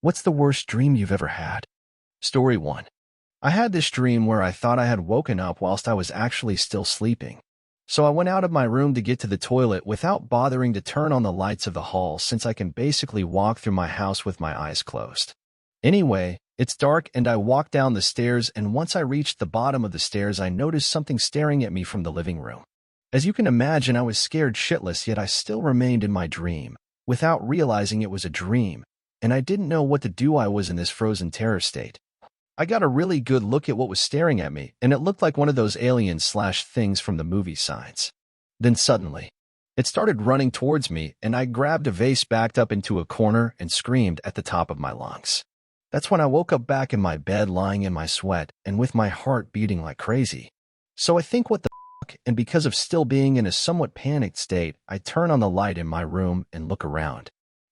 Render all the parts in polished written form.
What's the worst dream you've ever had? Story 1. I had this dream where I thought I had woken up whilst I was actually still sleeping. So I went out of my room to get to the toilet without bothering to turn on the lights of the hall since I can basically walk through my house with my eyes closed. Anyway, it's dark and I walked down the stairs, and once I reached the bottom of the stairs I noticed something staring at me from the living room. As you can imagine, I was scared shitless, yet I still remained in my dream, without realizing it was a dream, and I didn't know what to do. I was in this frozen terror state. I got a really good look at what was staring at me, and it looked like one of those aliens/things from the movie Signs. Then suddenly, it started running towards me, and I grabbed a vase, backed up into a corner, and screamed at the top of my lungs. That's when I woke up back in my bed, lying in my sweat, and with my heart beating like crazy. So I think, what the fuck, and because of still being in a somewhat panicked state, I turn on the light in my room and look around.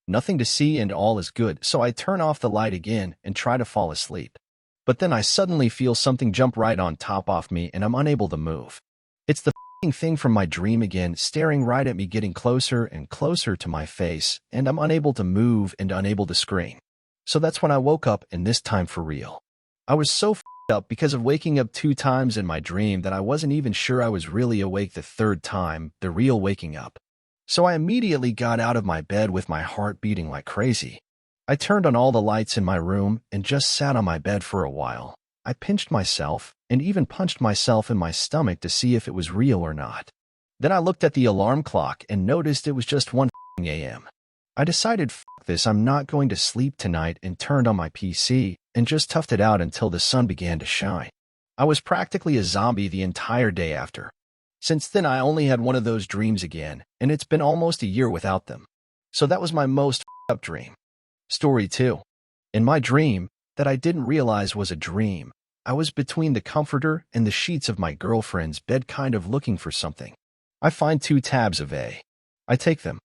Nothing to see and all is good, so I turn off the light again and try to fall asleep. But then I suddenly feel something jump right on top of me and I'm unable to move. It's the f***ing thing from my dream again, staring right at me, getting closer and closer to my face, and I'm unable to move and unable to scream. So that's when I woke up, and this time for real. I was so f***ed up because of waking up 2 times in my dream that I wasn't even sure I was really awake the 3rd time, the real waking up. So I immediately got out of my bed with my heart beating like crazy. I turned on all the lights in my room and just sat on my bed for a while. I pinched myself and even punched myself in my stomach to see if it was real or not. Then I looked at the alarm clock and noticed it was just 1 a.m. I decided, f*** this, I'm not going to sleep tonight, and turned on my PC and just toughed it out until the sun began to shine. I was practically a zombie the entire day after. Since then I only had one of those dreams again, and it's been almost a year without them. So that was my most f***ed up dream. Story 2. In my dream, that I didn't realize was a dream, I was between the comforter and the sheets of my girlfriend's bed, kind of looking for something. I find 2 tabs of A. I take them.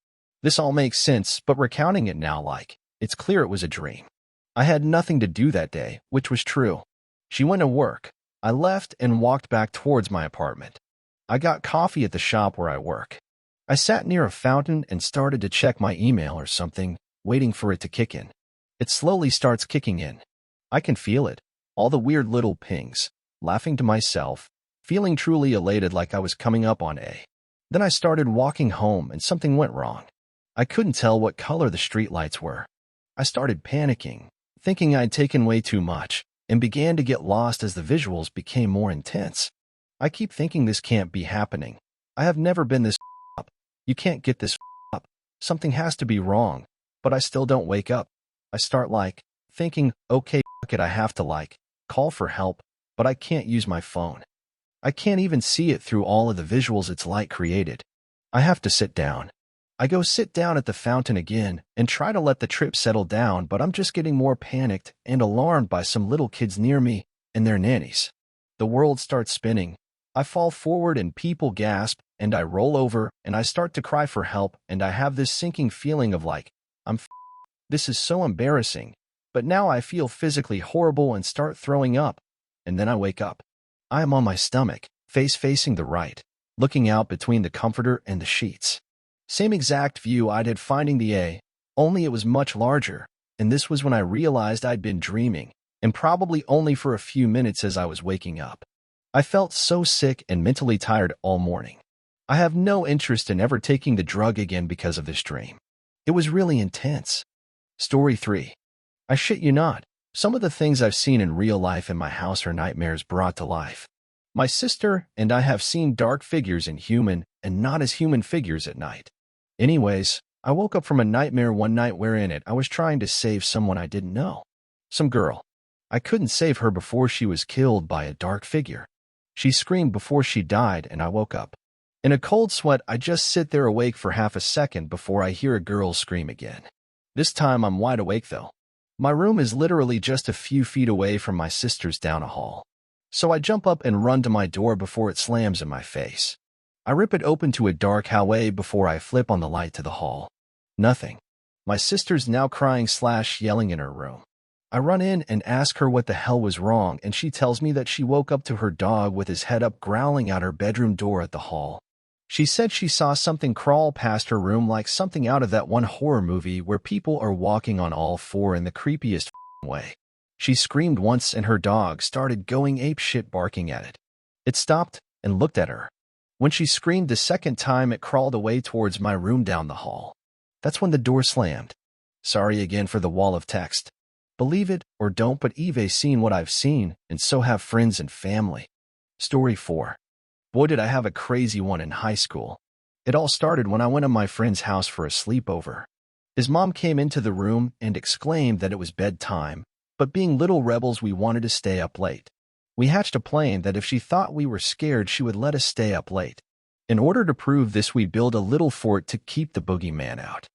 This all makes sense, but recounting it now, it's clear it was a dream. I had nothing to do that day, which was true. She went to work. I left and walked back towards my apartment. I got coffee at the shop where I work. I sat near a fountain and started to check my email or something, waiting for it to kick in. It slowly starts kicking in. I can feel it, all the weird little pings, laughing to myself, feeling truly elated like I was coming up on A. Then I started walking home and something went wrong. I couldn't tell what color the streetlights were. I started panicking, thinking I'd taken way too much, and began to get lost as the visuals became more intense. I keep thinking, this can't be happening. I have never been this up. You can't get this up. Something has to be wrong. But I still don't wake up. I start thinking, okay, fuck it, I have to call for help, but I can't use my phone. I can't even see it through all of the visuals it's created. I have to sit down. I go sit down at the fountain again and try to let the trip settle down, but I'm just getting more panicked and alarmed by some little kids near me and their nannies. The world starts spinning. I fall forward and people gasp, and I roll over and I start to cry for help, and I have this sinking feeling of this is so embarrassing, but now I feel physically horrible and start throwing up, and then I wake up. I am on my stomach, face facing the right, looking out between the comforter and the sheets. Same exact view I did finding the A, only it was much larger, and this was when I realized I'd been dreaming, and probably only for a few minutes as I was waking up. I felt so sick and mentally tired all morning. I have no interest in ever taking the drug again because of this dream. It was really intense. Story 3. I shit you not, some of the things I've seen in real life in my house are nightmares brought to life. My sister and I have seen dark figures in human and not as human figures at night. Anyways, I woke up from a nightmare one night wherein I was trying to save someone I didn't know. Some girl. I couldn't save her before she was killed by a dark figure. She screamed before she died, and I woke up. In a cold sweat, I just sit there awake for half a second before I hear a girl scream again. This time I'm wide awake though. My room is literally just a few feet away from my sister's down a hall. So I jump up and run to my door before it slams in my face. I rip it open to a dark hallway before I flip on the light to the hall. Nothing. My sister's now crying/yelling in her room. I run in and ask her what the hell was wrong, and she tells me that she woke up to her dog with his head up growling out her bedroom door at the hall. She said she saw something crawl past her room like something out of that one horror movie where people are walking on all four in the creepiest way. She screamed once and her dog started going apeshit barking at it. It stopped and looked at her. When she screamed the second time, it crawled away towards my room down the hall. That's when the door slammed. Sorry again for the wall of text. Believe it or don't, but You've seen what I've seen, and so have friends and family. Story 4. Boy, did I have a crazy one in high school. It all started when I went to my friend's house for a sleepover. His mom came into the room and exclaimed that it was bedtime, but being little rebels, we wanted to stay up late. We hatched a plan that if she thought we were scared, she would let us stay up late. In order to prove this, we built a little fort to keep the boogeyman out.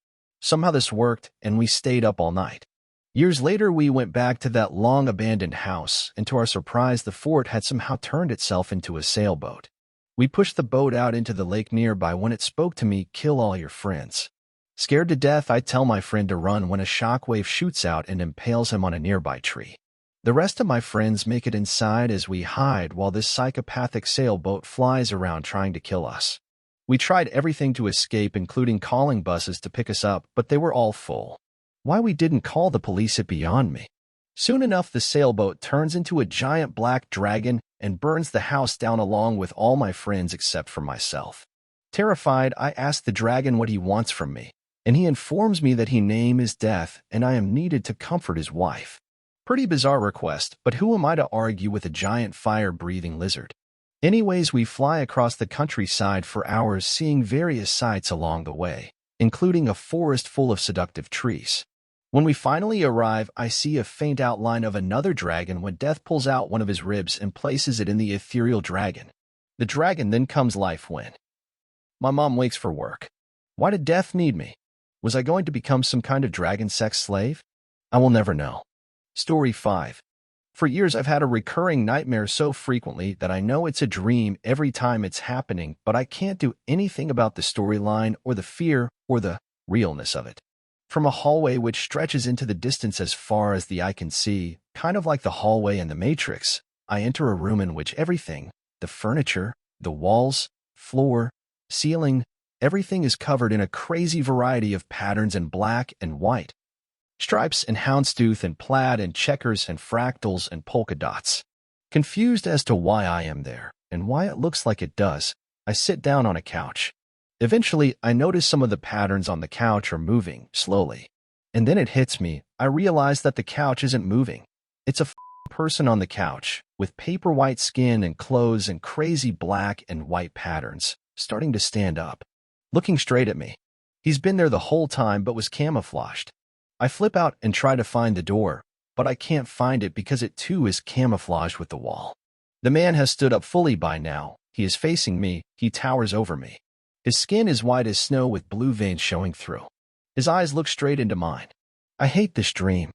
Somehow this worked, and we stayed up all night. Years later, we went back to that long-abandoned house, and to our surprise, the fort had somehow turned itself into a sailboat. We pushed the boat out into the lake nearby when it spoke to me, "Kill all your friends." Scared to death, I tell my friend to run when a shockwave shoots out and impales him on a nearby tree. The rest of my friends make it inside as we hide while this psychopathic sailboat flies around trying to kill us. We tried everything to escape, including calling buses to pick us up, but they were all full. Why we didn't call the police is beyond me. Soon enough, the sailboat turns into a giant black dragon and burns the house down along with all my friends except for myself. Terrified, I ask the dragon what he wants from me, and he informs me that his name is Death and I am needed to comfort his wife. Pretty bizarre request, but who am I to argue with a giant fire-breathing lizard? Anyways, we fly across the countryside for hours, seeing various sights along the way, including a forest full of seductive trees. When we finally arrive, I see a faint outline of another dragon when Death pulls out one of his ribs and places it in the ethereal dragon. The dragon then comes life when my mom wakes for work. Why did Death need me? Was I going to become some kind of dragon sex slave? I will never know. Story 5. For years, I've had a recurring nightmare so frequently that I know it's a dream every time it's happening, but I can't do anything about the storyline or the fear or the realness of it. From a hallway which stretches into the distance as far as the eye can see, kind of like the hallway in The Matrix, I enter a room in which everything, the furniture, the walls, floor, ceiling, everything is covered in a crazy variety of patterns in black and white. Stripes and houndstooth and plaid and checkers and fractals and polka dots. Confused as to why I am there and why it looks like it does, I sit down on a couch. Eventually, I notice some of the patterns on the couch are moving slowly. And then it hits me. I realize that the couch isn't moving. It's a person on the couch with paper white skin and clothes and crazy black and white patterns, starting to stand up, looking straight at me. He's been there the whole time but was camouflaged. I flip out and try to find the door, but I can't find it because it too is camouflaged with the wall. The man has stood up fully by now. He is facing me. He towers over me. His skin is white as snow with blue veins showing through. His eyes look straight into mine. I hate this dream.